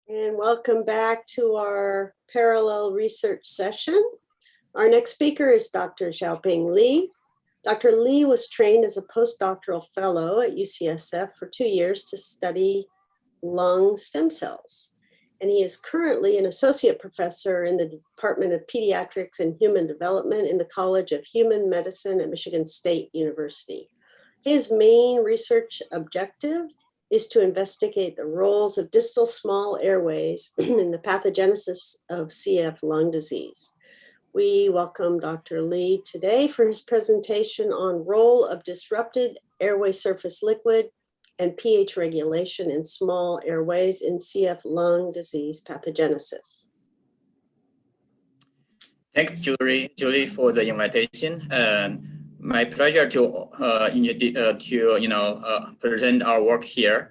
And welcome back to our parallel research session. Our next speaker is Dr. Xiaopeng Li. Dr. Li was trained as a postdoctoral fellow at UCSF for 2 years to study lung stem cells. And he is currently an associate professor in the Department of Pediatrics and Human Development in the College of Human Medicine at Michigan State University. His main research objective is to investigate the roles of distal small airways in the pathogenesis of CF lung disease. We welcome Dr. Li today for his presentation on role of disrupted airway surface liquid and pH regulation in small airways in CF lung disease pathogenesis. Thanks, Julie, for the invitation. My pleasure to present our work here.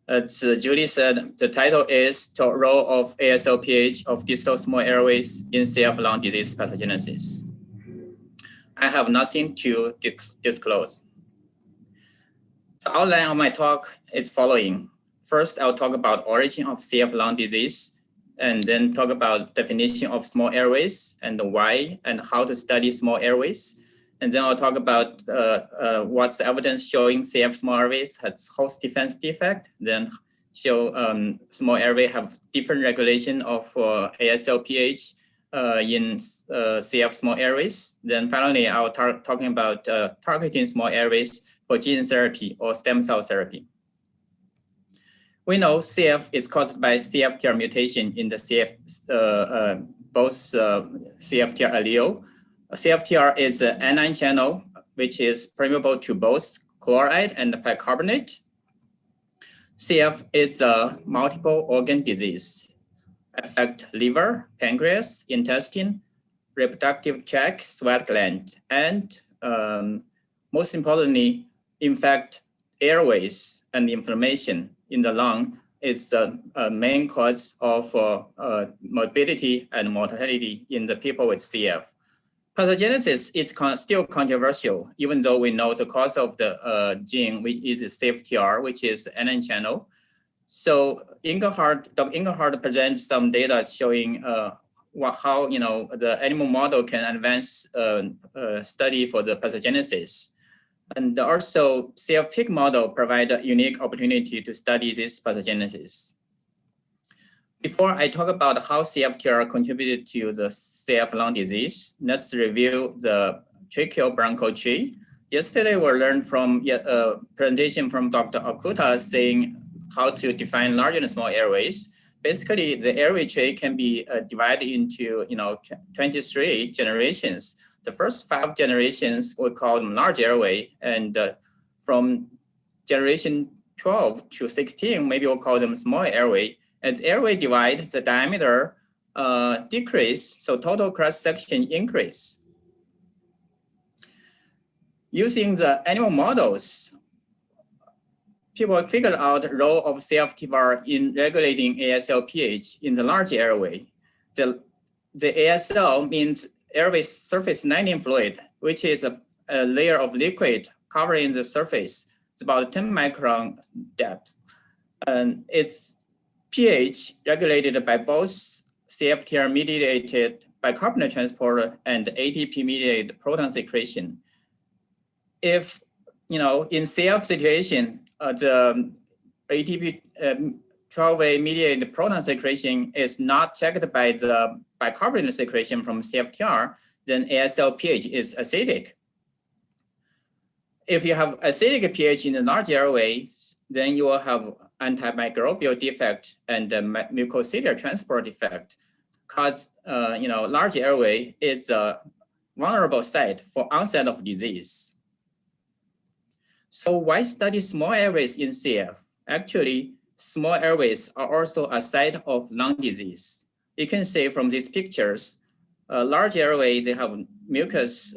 As Julie said, the title is The Role of ASL-pH of Distal Small Airways in CF Lung Disease Pathogenesis. I have nothing to disclose. The outline of my talk is following. First, I'll talk about origin of CF lung disease, and then talk about definition of small airways and why and how to study small airways. And then I'll talk about what's the evidence showing CF small airways has host defense defect, then show small airway have different regulation of ASL-pH in CF small airways. Then finally, I'll talking about targeting small airways for gene therapy or stem cell therapy. We know CF is caused by CFTR mutation in the both CFTR allele. CFTR is an anion channel, which is permeable to both chloride and bicarbonate. CF is a multiple organ disease, affect liver, pancreas, intestine, reproductive tract, sweat gland, and most importantly, infect airways, and inflammation in the lung is the main cause of morbidity and mortality in the people with CF. Pathogenesis is still controversial, even though we know the cause of the gene, which is CFTR, which is anion channel. So Dr. Engelhardt presents some data showing how the animal model can advance study for the pathogenesis. And also CF pig model provide a unique opportunity to study this pathogenesis. Before I talk about how CFTR contributed to the CF lung disease, let's review the tracheal bronchial tree. Yesterday we learned from a presentation from Dr. Okuta saying how to define large and small airways. Basically, the airway tree can be divided into 23 generations. The first 5 generations we call them large airway, and from generation 12 to 16, maybe we'll call them small airway. As airway divide, the diameter decrease, so total cross section increase. Using the animal models, people figured out the role of CFTR in regulating ASL-pH in the large airway. The ASL means airway surface lining fluid, which is a layer of liquid covering the surface. It's about 10 micron depth. And its pH regulated by both CFTR-mediated bicarbonate transporter and ATP-mediated proton secretion. If, in CF situation, the ATP 12A-mediated proton secretion is not checked by the bicarbonate secretion from CFTR, then ASL-pH is acidic. If you have acidic pH in the large airway, then you will have antimicrobial defect and mucociliary transport defect, because large airway is a vulnerable site for onset of disease. So why study small airways in CF? Actually, small airways are also a site of lung disease. You can see from these pictures, large airway, they have mucus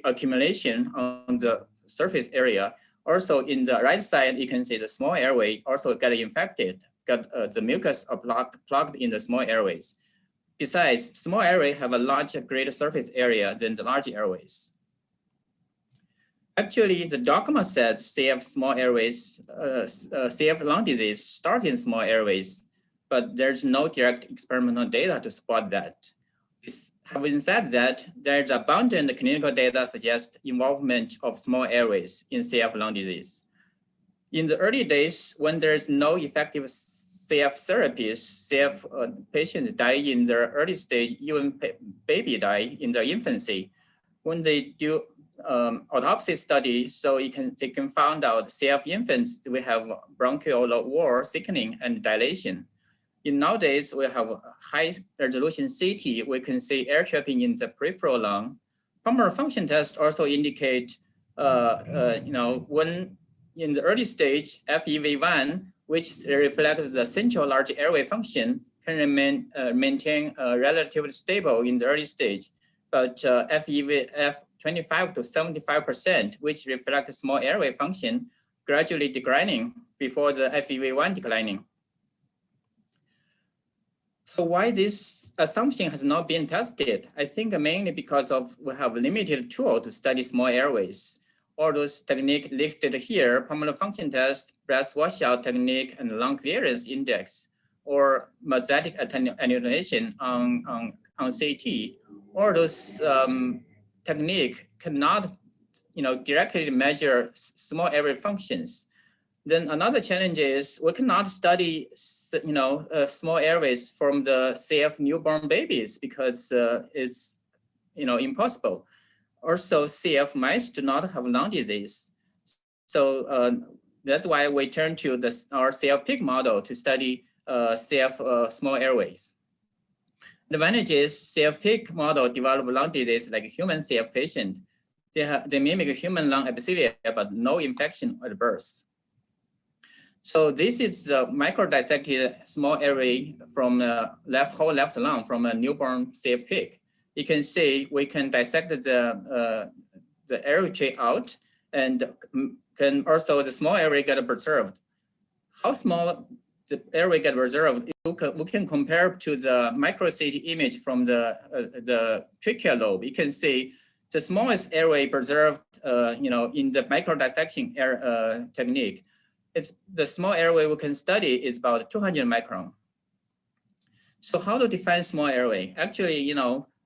accumulation on the surface area. Also in the right side, you can see the small airway also got infected, got the mucus plugged in the small airways. Besides, small airway have a greater surface area than the large airways. Actually, the dogma says CF small airways, CF lung disease start in small airways. but there's no direct experimental data to support that. Having said that, there's abundant clinical data suggest involvement of small airways in CF lung disease. In the early days, when there's no effective CF therapies, CF patients die in their early stage, even baby die in their infancy. When they do autopsy study, so they can find out CF infants, we have bronchial wall thickening and dilation. Nowadays, we have high resolution CT. We can see air trapping in the peripheral lung. Pulmonary function tests also indicate, when in the early stage, FEV1, which reflects the central large airway function, can maintain relatively stable in the early stage. But FEV 25 to 75%, which reflects small airway function, gradually declining before the FEV1 declining. So why this assumption has not been tested? I think mainly because we have limited tool to study small airways. All those techniques listed here, pulmonary function test, breath washout technique, and lung clearance index, or mosaic attenuation on CT, all those technique cannot directly measure small airway functions. Then another challenge is we cannot study small airways from the CF newborn babies because it's impossible. Also, CF mice do not have lung disease. So that's why we turn to our CF pig model to study CF small airways. The advantage is CF pig model develop lung disease like a human CF patient. They mimic a human lung epithelia, but no infection at birth. So this is a micro-dissected small airway from whole left lung from a newborn CF pig. You can see we can dissect the airway tree out, and can also the small airway get preserved. How small the airway get preserved? We can compare to the micro CT image from the tracheal lobe. You can see the smallest airway preserved, in the micro dissection technique. It's the small airway we can study is about 200 micron. So how to define small airway? Actually,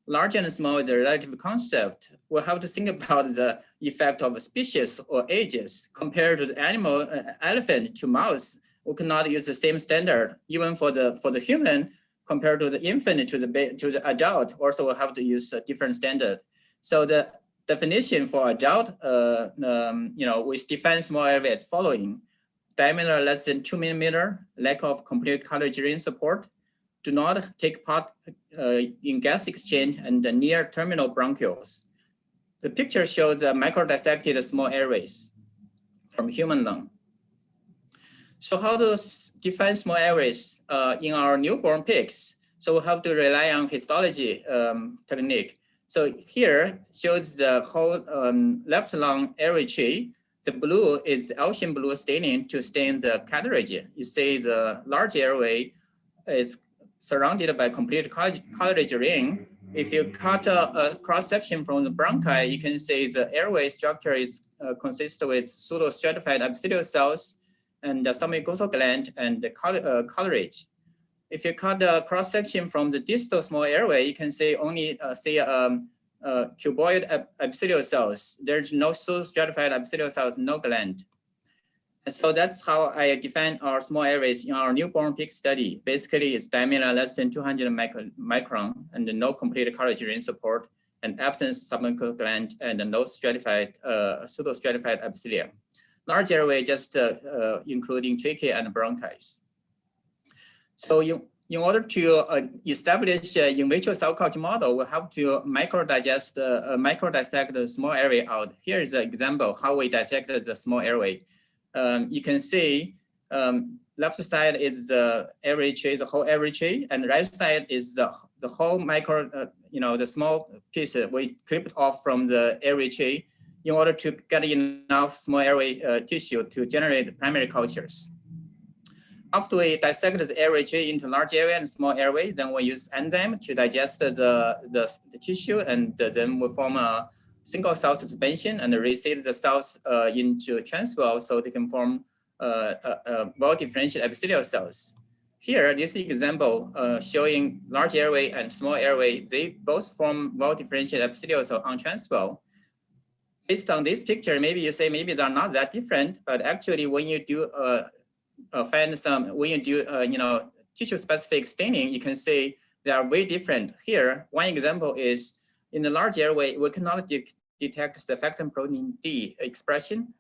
large and small is a relative concept. We'll have to think about the effect of species or ages compared to the animal, elephant to mouse. We cannot use the same standard, even for the human compared to the infant to the adult. Also, we'll have to use a different standard. So the definition for adult, we define small airway as following: diameter less than 2 millimeter, lack of complete cartilage ring support, do not take part in gas exchange, and the near terminal bronchioles. The picture shows the micro-dissected small airways from human lung. So how to define small airways in our newborn pigs? So we have to rely on histology technique. So here shows the whole left lung airway tree. The blue is ocean blue staining to stain the cartilage. You see the large airway is surrounded by complete cartilage ring. If you cut a cross section from the bronchi, you can see the airway structure is consists with pseudo-stratified epithelial cells and some mucosal gland and the cartilage. If you cut a cross section from the distal small airway, you can see only cuboid epithelial cells. There's no pseudo-stratified epithelial cells, no gland. And so that's how I define our small airways in our newborn pig study. Basically, it's diameter less than 200 micron and no complete cartilage ring support and absence of submucosal gland and no stratified, pseudo-stratified epithelia. Large airway just including trachea and bronchi. So in order to establish in vitro cell culture model, we have to micro-dissect the small airway out. Here is an example how we dissected the small airway. You can see left side is the airway tree, the whole airway tree, and right side is the whole micro, the small piece we clipped off from the airway tree in order to get enough small airway tissue to generate primary cultures. After we dissect the airway tree into large airway and small airway, then we use enzyme to digest the tissue, and then we form a single cell suspension and reseed the cells into transwell so they can form well-differentiated epithelial cells. Here, this example showing large airway and small airway, they both form well-differentiated epithelial cell on transwell. Based on this picture, maybe you say maybe they're not that different, but actually when you do tissue-specific staining, you can say they are way different. Here, one example is in the large airway, we cannot detect surfactant protein D expression.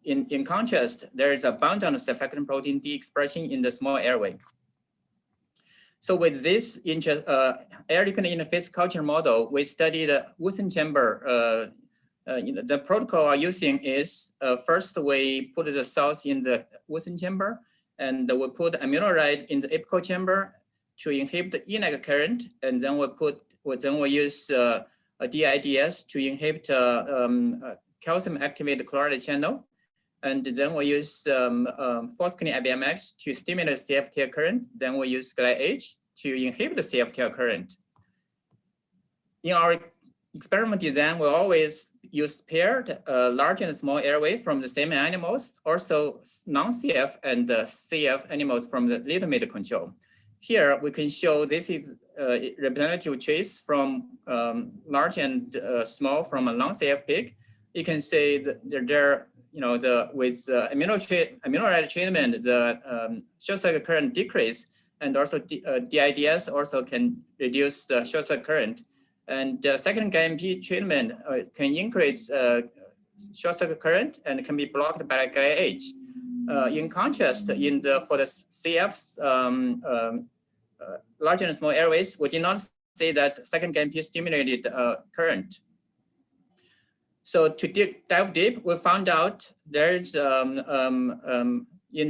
In contrast, there is abundant surfactant protein D expression in the small airway. So with this air liquid interface culture model, we studied Wilson chamber. The protocol we're using is first we put the cells in the Wilson chamber, and we put amiloride in the apical chamber to inhibit the ENAC current, and then we use DIDS to inhibit calcium activated chloride channel, and then we use phosphine IBMX to stimulate CFTR current. Then we use GLIH to inhibit the CFTR current. In our experiment design, we always use paired large and small airway from the same animals, also non-CF and CF animals from the legitimate control. Here we can show this is a representative trace from large and small from a non-CF pig. You can say that they're with amiloride treatment, the short circuit current decrease, and also DIDS also can reduce the short circuit current. And second GMP treatment can increase short circuit current and can be blocked by GLIH. In contrast, for the CF's large and small airways, we did not say that second GMP stimulated current. So to dive deep, we found out there's in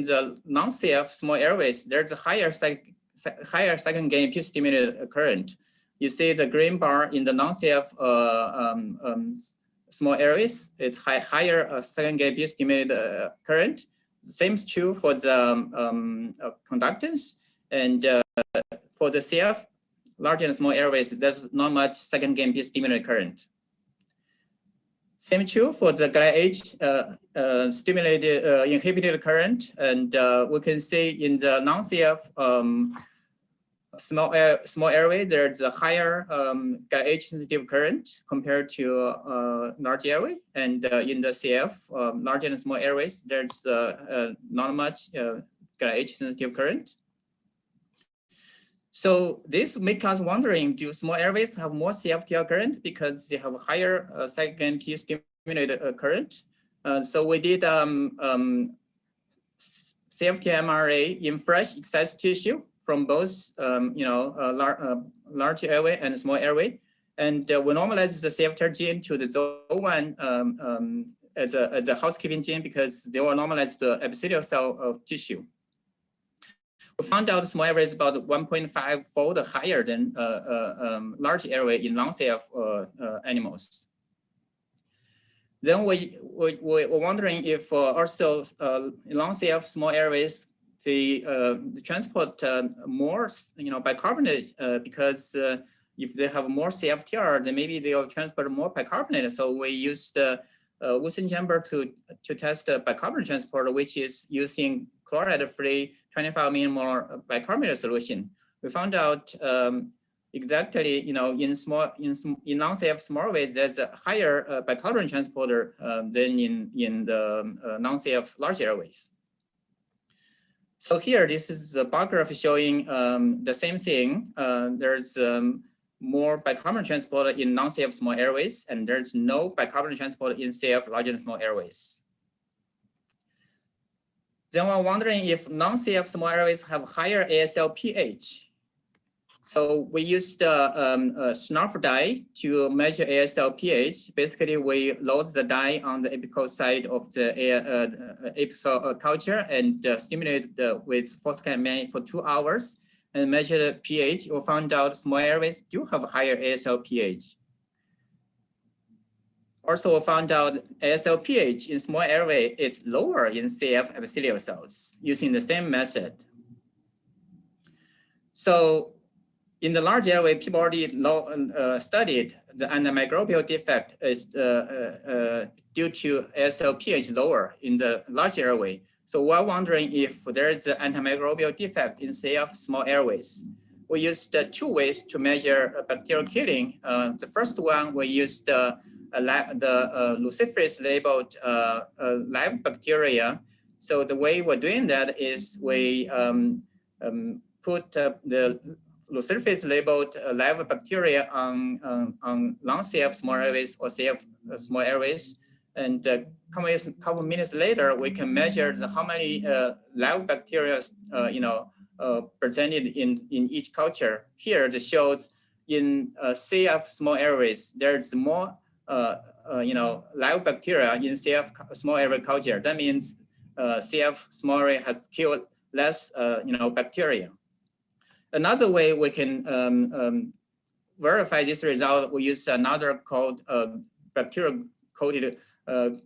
the non-CF small airways, there's a higher second GMP stimulated current. You see the green bar in the non-CF small airways is higher second GMP stimulated current. Same is true for the conductance, and for the CF large and small airways, there's not much second GMP stimulated current. Same true for the GLIH stimulated inhibited current, and we can see in the non-CF small airway, there's a higher GLIH sensitive current compared to large airway, and in the CF large and small airways, there's not much GLIH sensitive current. So this makes us wondering, do small airways have more CFTR current because they have a higher second GMP stimulated current? So we did CFTR MRA in fresh excised tissue from both large airway and small airway, and we normalized the CFTR gene to the ZO1 as a housekeeping gene because they were normalized to the epithelial cell of tissue. We found out small airway is about 1.5-fold higher than large airway in non-CF animals. Then we were wondering if also non-CF small airways they transport more bicarbonate because if they have more CFTR, then maybe they'll transport more bicarbonate. So we used the Wilson chamber to test the bicarbonate transport, which is using chloride-free 25 millimolar bicarbonate solution. We found out exactly, in non-CF small ways, there's a higher bicarbonate transporter than in the non-CF large airways. So here, this is a bar graph showing the same thing. There's more bicarbonate transporter in non-CF small airways, and there's no bicarbonate transporter in CF large and small airways. Then we're wondering if non-CF small airways have higher ASL pH. So we used Snarf dye to measure ASL pH. Basically, we load the dye on the apical side of the apical culture and stimulate with phosphate for 2 hours and measure the pH. We found out small airways do have a higher ASL pH. Also, we found out ASL pH in small airway is lower in CF epithelial cells using the same method. So in the large airway, people already studied the antimicrobial defect is due to ASL pH lower in the large airway. So we're wondering if there is an antimicrobial defect in CF small airways. We used two ways to measure bacterial killing. The first one, we used the luciferase labeled live bacteria. So the way we're doing that is we put the luciferase labeled live bacteria on lung CF small airways or CF small airways. And couple minutes later, we can measure how many live bacteria presented in each culture. Here, it shows in CF small airways, there's more live bacteria in CF small airway culture. That means CF small airway has killed less bacteria. Another way we can verify this result, we use another called bacterial coated gold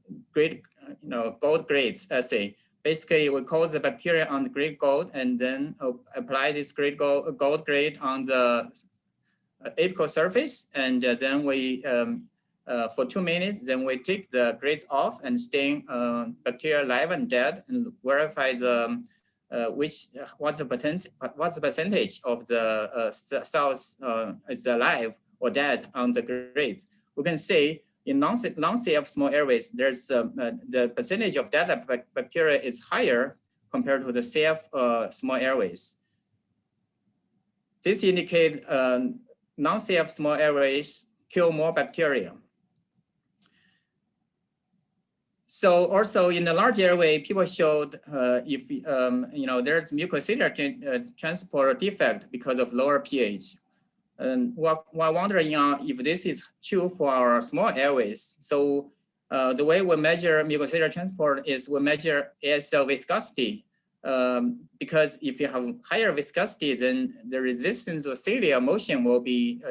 grades assay. Basically, we coat the bacteria on the grade gold and then apply this grade gold grade on the apical surface, and then we for 2 minutes, then we take the grades off and stain bacteria live and dead and verify the what's the percentage of the cells is alive or dead on the grades. We can say in non-CF small airways, there's the percentage of dead bacteria is higher compared to the CF small airways. This indicates non-CF small airways kill more bacteria. So also in the large airway, people showed if there's mucociliary transport defect because of lower pH. And we're wondering if this is true for our small airways. So the way we measure mucociliary transport is we measure ASL viscosity. Because if you have higher viscosity, then the resistance to ciliary motion will be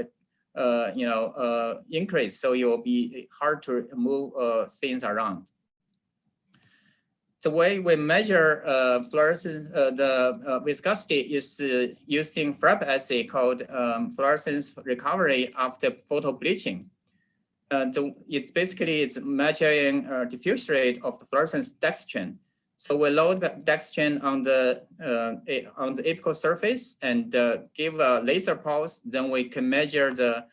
increased. So it will be hard to move things around. The way we measure fluorescence, the viscosity is using FRAP assay called fluorescence recovery after photo bleaching. It's basically measuring diffuse rate of the fluorescence dextrin. So we load dextrin on the apical surface and give a laser pulse. Then we can measure the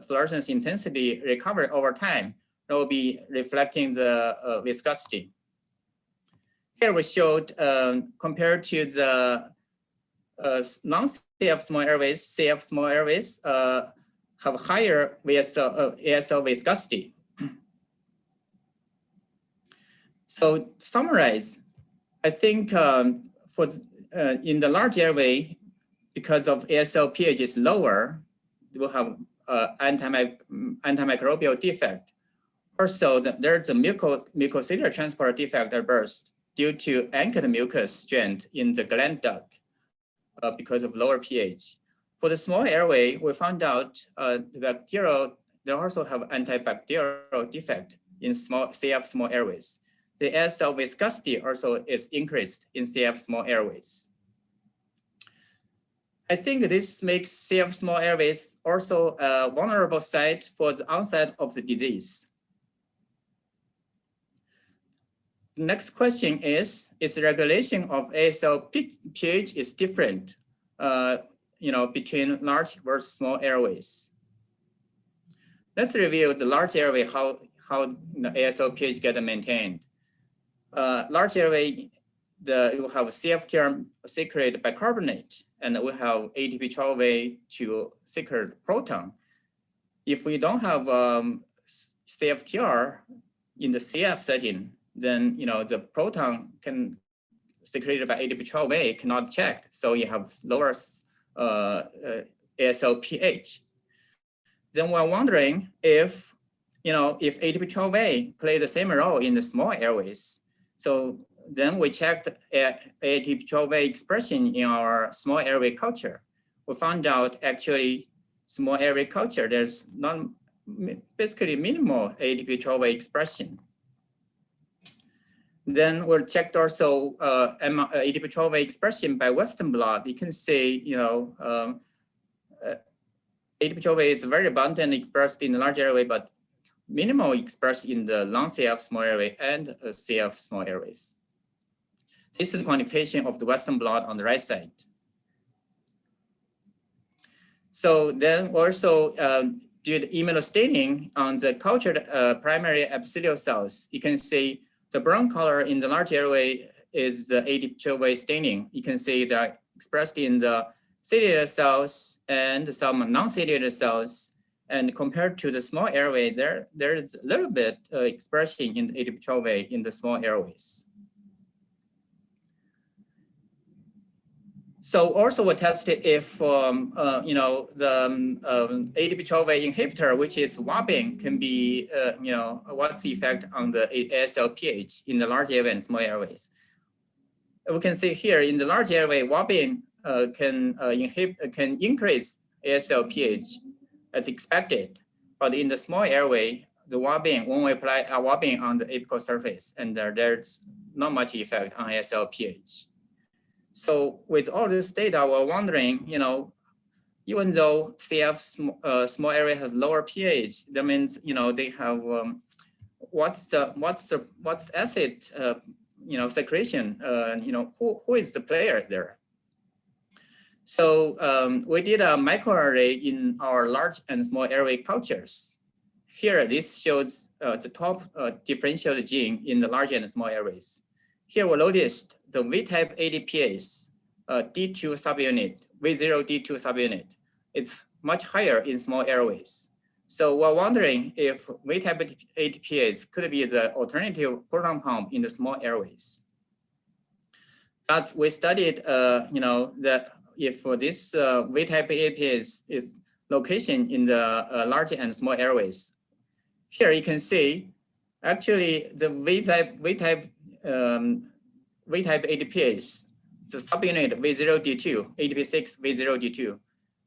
fluorescence intensity recovery over time. It will be reflecting the viscosity. Here we showed compared to the non-CF small airways, CF small airways have higher ASL viscosity. So to summarize, I think in the large airway, because of ASL pH is lower, we will have antimicrobial defect. Also, there's a mucociliary transport defect at birth due to anchored mucus strength in the gland duct because of lower pH. For the small airway, we found out they also have antibacterial defect in CF small airways. The ASL viscosity also is increased in CF small airways. I think this makes CF small airways also a vulnerable site for the onset of the disease. The next question is regulation of ASL pH is different, between large versus small airways. Let's review the large airway, how the ASL pH get maintained. Large airway, you have CFTR secrete bicarbonate, and we have ATP12A to secrete proton. If we don't have CFTR in the CF setting, then the proton can secreted by ATP12A cannot check, so you have lower ASL pH. Then we're wondering if ATP12A play the same role in the small airways. So then we checked ATP12A expression in our small airway culture. We found out actually small airway culture, there's basically minimal ATP12A expression. Then we checked also ATP12A expression by Western blot. You can see, ATP12A is very abundant expressed in the large airway, but minimal expressed in the long CF small airway and CF small airways. This is the quantification of the Western blot on the right side. So then also did immunostaining on the cultured primary epithelial cells. You can see the brown color in the large airway is the ADP12A staining. You can see that expressed in the ciliated cells and some non-ciliated cells. And compared to the small airway, there's a little bit expression in the ADP12A in the small airways. So also we tested if you know, the ADP12A inhibitor, which is whopping, can be you know, what's the effect on the ASL pH in the large airway and small airways. We can see here in the large airway, whopping can increase ASL pH as expected, but in the small airway, the whopping, when we apply a whopping on the apical surface, and there's not much effect on ASL pH. So with all this data, we're wondering, you know, even though CF small area has lower pH, that means, you know, they have what's the acid you know, secretion, you know, who is the player there? So we did a microarray in our large and small airway cultures. Here, this shows the top differential gene in the large and small airways. Here we noticed the V-type ADPase D2 subunit, V0 D2 subunit. It's much higher in small airways. So we're wondering if V-type ADPase could be the alternative proton pump in the small airways. But we studied, you know, that if this V-type ADPase is location in the large and small airways. Here you can see, actually the V-type ADPase, the subunit V0D2, ADP6 V0D2,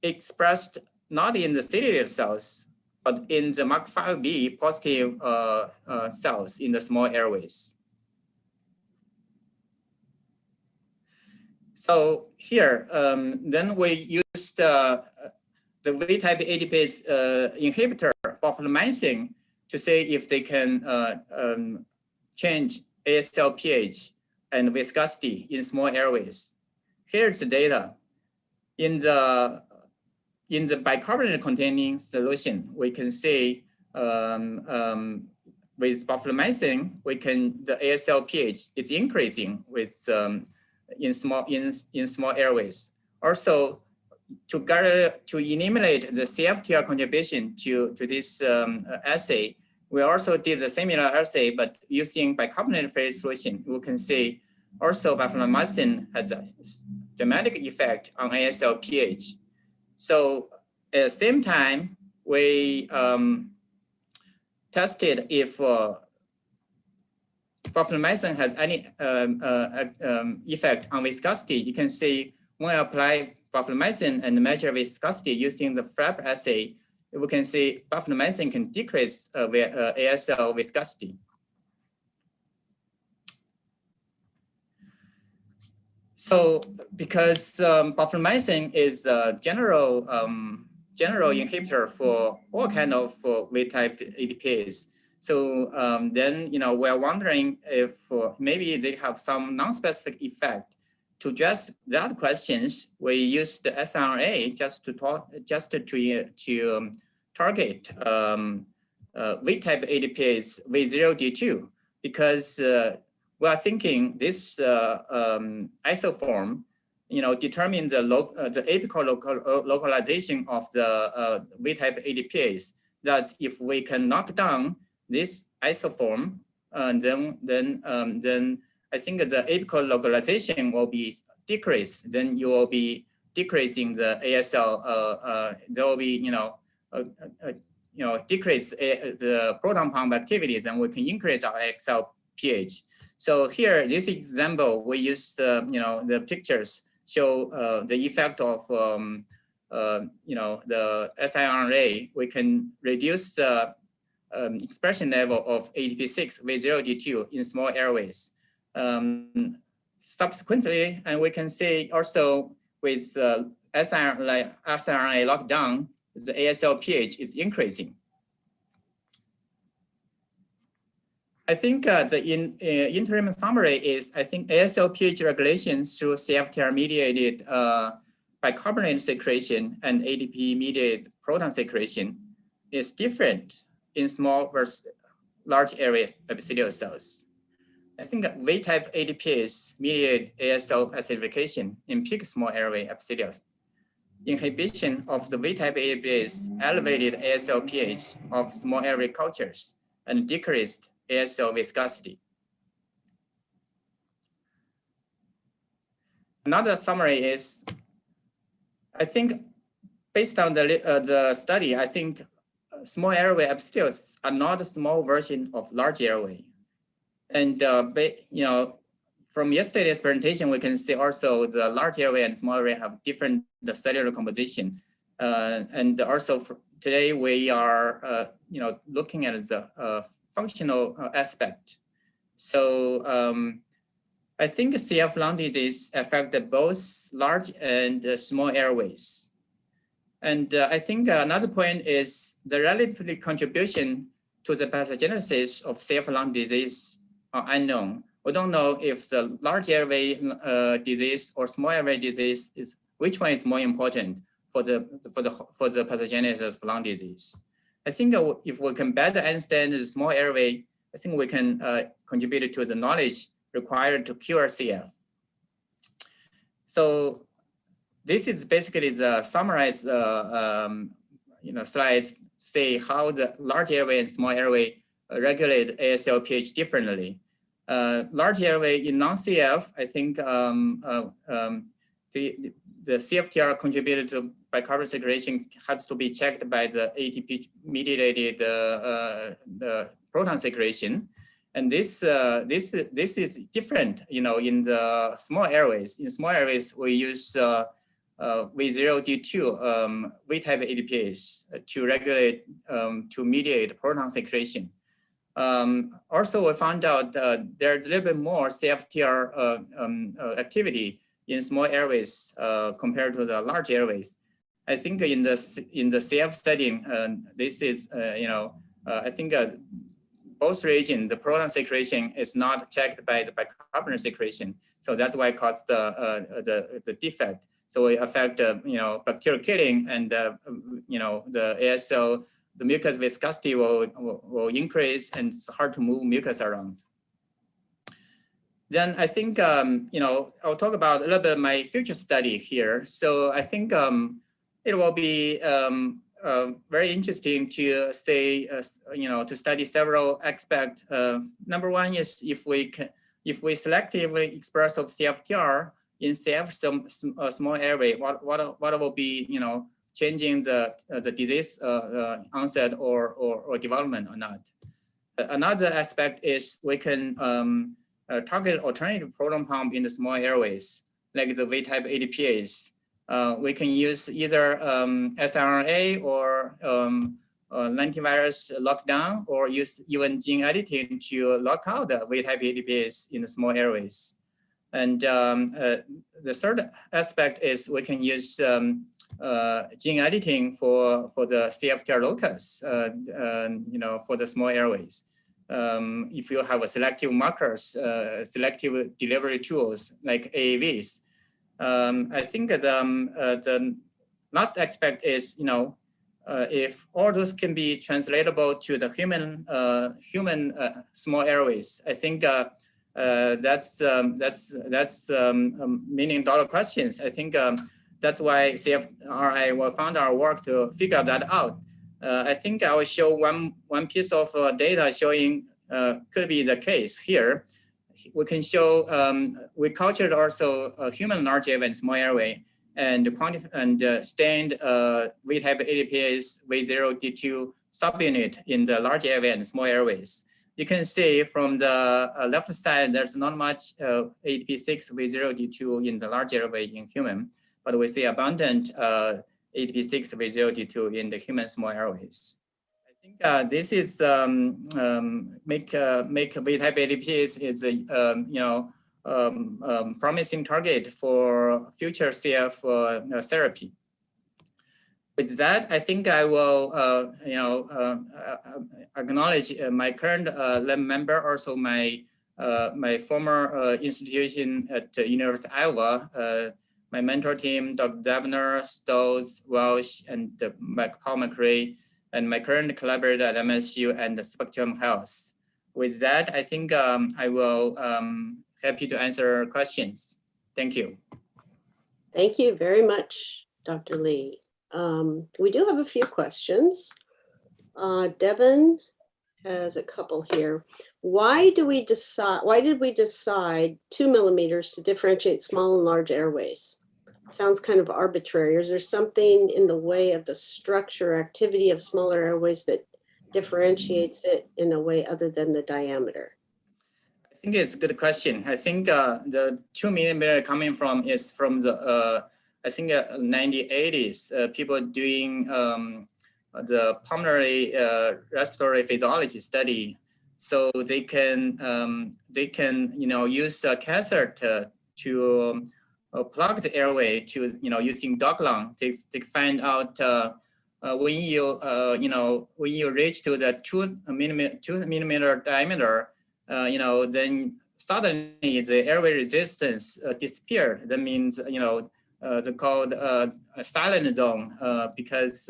expressed not in the ciliated cells, but in the MUC5B positive cells in the small airways. So here, then we used the V-type ADPase inhibitor, boflomicin, to see if they can change ASL pH and viscosity in small airways. Here's the data. In the bicarbonate containing solution, we can see with boflomicin, the ASL pH is increasing with in small airways. Also, to eliminate the CFTR contribution to this assay, we also did the similar assay, but using bicarbonate phase solution. We can see also boflomicin has a dramatic effect on ASL pH. So at the same time, we tested if boflomicin has any effect on viscosity. You can see when I apply boflomicin and measure viscosity using the FRAP assay, we can see boflomicin can decrease ASL viscosity. So because boflomicin is a general inhibitor for all kind of V-type ADPase. So then, you know, we're wondering if maybe they have some non-specific effect. To address that questions, we use the siRNA just to target V-type ADPase V0D2, because we are thinking this isoform, you know, determine the apical localization of the V-type ADPase. That if we can knock down this isoform, then I think the apical localization will be decreased. Then you will be decreasing the ASL. There will be, decrease the proton pump activity. Then we can increase our ASL pH. So here, this example, we use the pictures show the effect of the siRNA. We can reduce the expression level of ADP6 V0D2 in small airways. Subsequently, and we can see also with siRNA lockdown, the ASL pH is increasing. I think the interim summary is, I think ASO pH regulation through CFTR mediated bicarbonate secretion and ADP mediated proton secretion is different in small versus large area epithelial cells. I think V-type ADPase mediate ASO acidification in peak small area epithelials. Inhibition of the V-type ADPase elevated ASO pH of small area cultures and decreased ASO viscosity. Another summary is, I think based on the study, I think small airway epithelials are not a small version of large airway. And from yesterday's presentation, we can see also the large airway and small airway have different cellular composition. And also today we are looking at the functional aspect. So I think CF lung disease affected both large and small airways. And I think another point is the relative contribution to the pathogenesis of CF lung disease are unknown. We don't know if the large airway disease or small airway disease is, which one is more important for the pathogenesis of lung disease. I think if we can better understand the small airway, I think we can contribute to the knowledge required to cure CF. So this is basically the summarized slides say how the large airway and small airway regulate ASO pH differently. Large airway in non-CF, I think the CFTR contributed to bicarbonate segregation has to be checked by the ATP mediated proton segregation. And this is different, in the small airways. In small airways, we use V0D2 V-type ADPase to regulate, to mediate proton secretion. Also, we found out there's a little bit more CFTR activity in small airways compared to the large airways. I think in the CF setting, this is, I think both regions, the proton secretion is not checked by the bicarbonate secretion. So that's why it caused the defect. So it affect, bacterial killing and, the ASO, the mucus viscosity will increase and it's hard to move mucus around. Then I think, I'll talk about a little bit of my future study here. So I think it will be very interesting to say, to study several aspects. Number one is if we selectively express of CFTR in CF small airway, what will be, changing the disease onset or development or not. Another aspect is we can target alternative proton pump in the small airways, like the V-type ADPase. We can use either siRNA or lentivirus lockdown, or use even gene editing to lock out the V-type ADPase in the small airways. And the third aspect is we can use gene editing for the CFTR locus, for the small airways. If you have a selective markers, selective delivery tools like AAVs. I think the last aspect is, if all those can be translatable to the human small airways, I think that's million-dollar questions. I think that's why CFRI will fund our work to figure that out. I think I will show one piece of data showing could be the case here. We can show we cultured also a human large airway and small airway and stained V-type ADPase V0D2 subunit in the large airway and small airways. You can see from the left side, there's not much ADP6 V0D2 in the large airway in human, but we see abundant ADP6 V0D2 in the human small airways. I think this is make V-type ADPase is a promising target for future CF therapy. with that, I think I will, acknowledge my current lab member, also my my former institution at the University of Iowa, my mentor team, Dr. Devner, Stolz, Welsh, and Paul McRae, and my current collaborator at MSU and Spectrum Health. With that, I think I will happy to answer questions. Thank you. Thank you very much, Dr. Li. We do have a few questions. Devin has a couple here. Why did we decide 2 millimeters to differentiate small and large airways? Sounds kind of arbitrary. Is there something in the way of the structure or activity of smaller airways that differentiates it in a way other than the diameter? I think it's a good question. I think the 2 millimeter coming from is from the I think 1980s, people doing the pulmonary respiratory physiology study, so they can use a catheter to plug the airway to using dog lung. They find out when you reach to the 2 millimeter diameter, then suddenly the airway resistance disappeared. That means they're called a silent zone because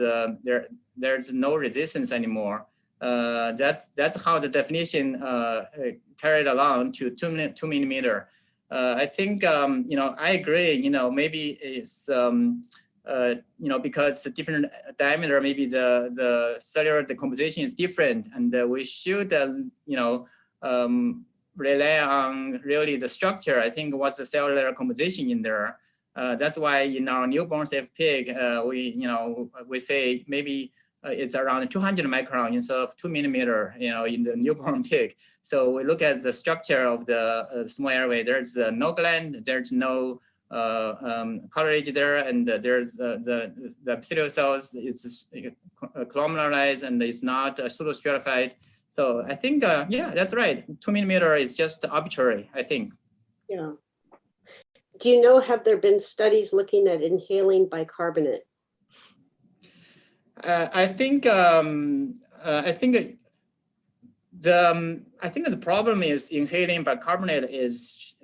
there's no resistance anymore. That's how the definition carried along to 2 millimeter. I think I agree. Maybe it's because the different diameter, maybe the cellular decomposition is different, and we should rely on really the structure. I think what's the cellular composition in there. That's why in our newborn safe pig, we say maybe it's around 200 micron instead of 2 millimeter, in the newborn pig. So we look at the structure of the small airway. There's no gland, there's no cartilage there, and there's the epithelial cells. It's columnarized and it's not pseudostratified. So I think, yeah, that's right. 2 millimeter is just arbitrary, I think. Yeah. Do you know, have there been studies looking at inhaling bicarbonate? I think the problem is inhaling bicarbonate is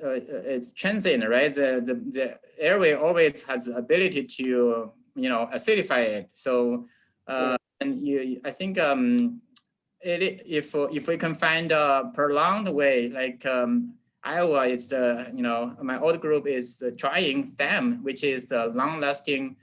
transient, right? The airway always has the ability to acidify it. So and I think if we can find a prolonged way, like Iowa is my old group is trying FAM, which is the long-lasting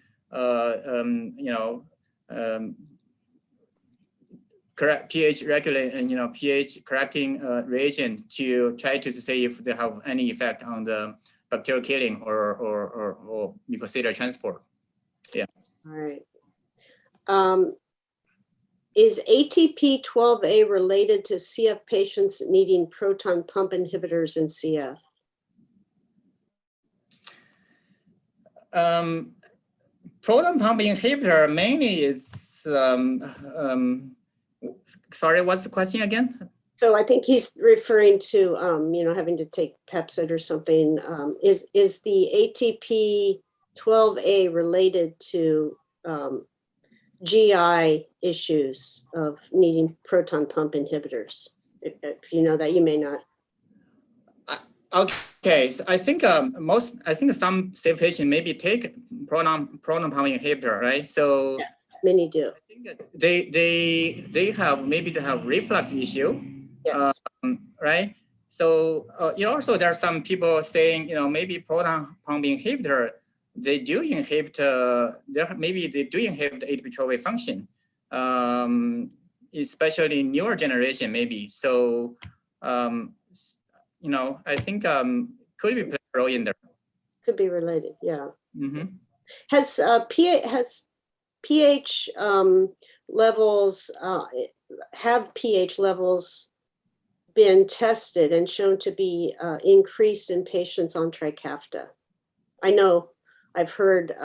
correct pH regulating, pH correcting reagent to try to say if they have any effect on the bacterial killing or mucociliary transport. Yeah. All right. Is ATP12A related to CF patients needing proton pump inhibitors in CF? Proton pump inhibitor mainly is, sorry, what's the question again? So I think he's referring to, having to take Pepsid or something. Is the ATP12A related to GI issues of needing proton pump inhibitors? If you know that, you may not. Okay, so I think some CF patients maybe take proton pump inhibitor, right? So yes, many do. I think they have reflux issue, yes, right? So also there are some people saying maybe proton pump inhibitor they do inhibit maybe they do inhibit ATP12A function, especially newer generation maybe. So I think could be play a role in there. Could be related, yeah. Mm-hmm. Has pH levels have pH levels been tested and shown to be increased in patients on Trikafta? I know I've heard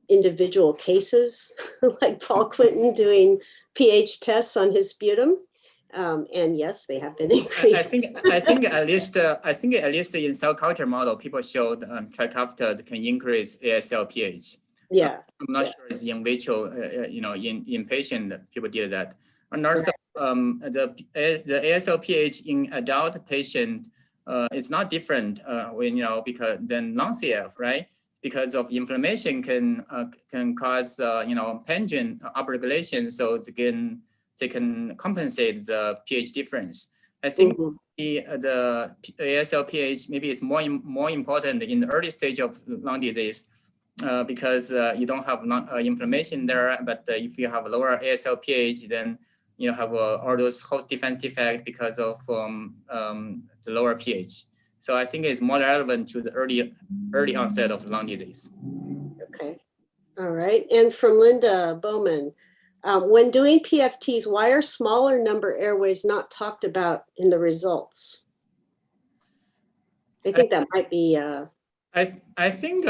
individual cases like Paul Quinton doing pH tests on his sputum. And yes, they have been increased. I think at least in cell culture model, people showed Trikafta can increase ASL pH. Yeah. I'm not sure it's in vitro, in patient people did that. And also the ASL pH in adult patient is not different because than non-CF, right? Because of inflammation can cause pangent upregulation, so they can compensate the pH difference. I think the ASL pH maybe is more important in the early stage of lung disease. Because you don't have inflammation there, but if you have a lower ASL pH, then you have all those host defense effects because of the lower pH. So I think it's more relevant to the early onset of lung disease. Okay, all right. And from Linda Bowman, when doing PFTs, why are smaller number airways not talked about in the results? I think that might be. I think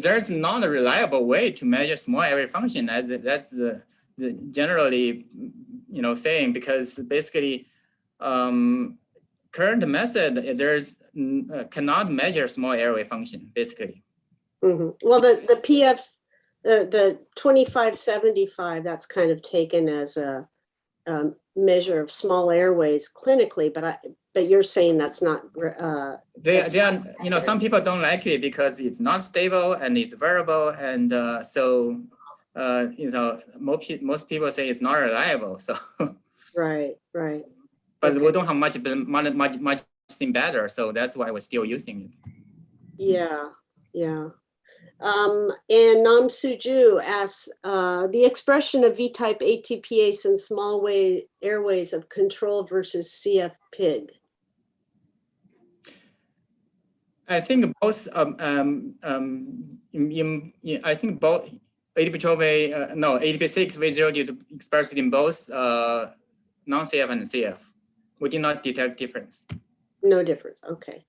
there's not a reliable way to measure small airway function. That's the generally saying, because basically current method cannot measure small airway function basically. Well, the PF the 2575, that's kind of taken as a measure of small airways clinically, but you're saying that's not. They are, some people don't like it because it's not stable and it's variable, and so most people say it's not reliable. So right. But we don't have much thing better, so that's why we're still using it. Yeah. And Nam Suju asks, the expression of V-type ATPase in small airways of control versus CF Pig. I think both. I think both ATP12A, ATP6 V0 expressed in both non-CF and CF. We did not detect difference. No difference. Okay.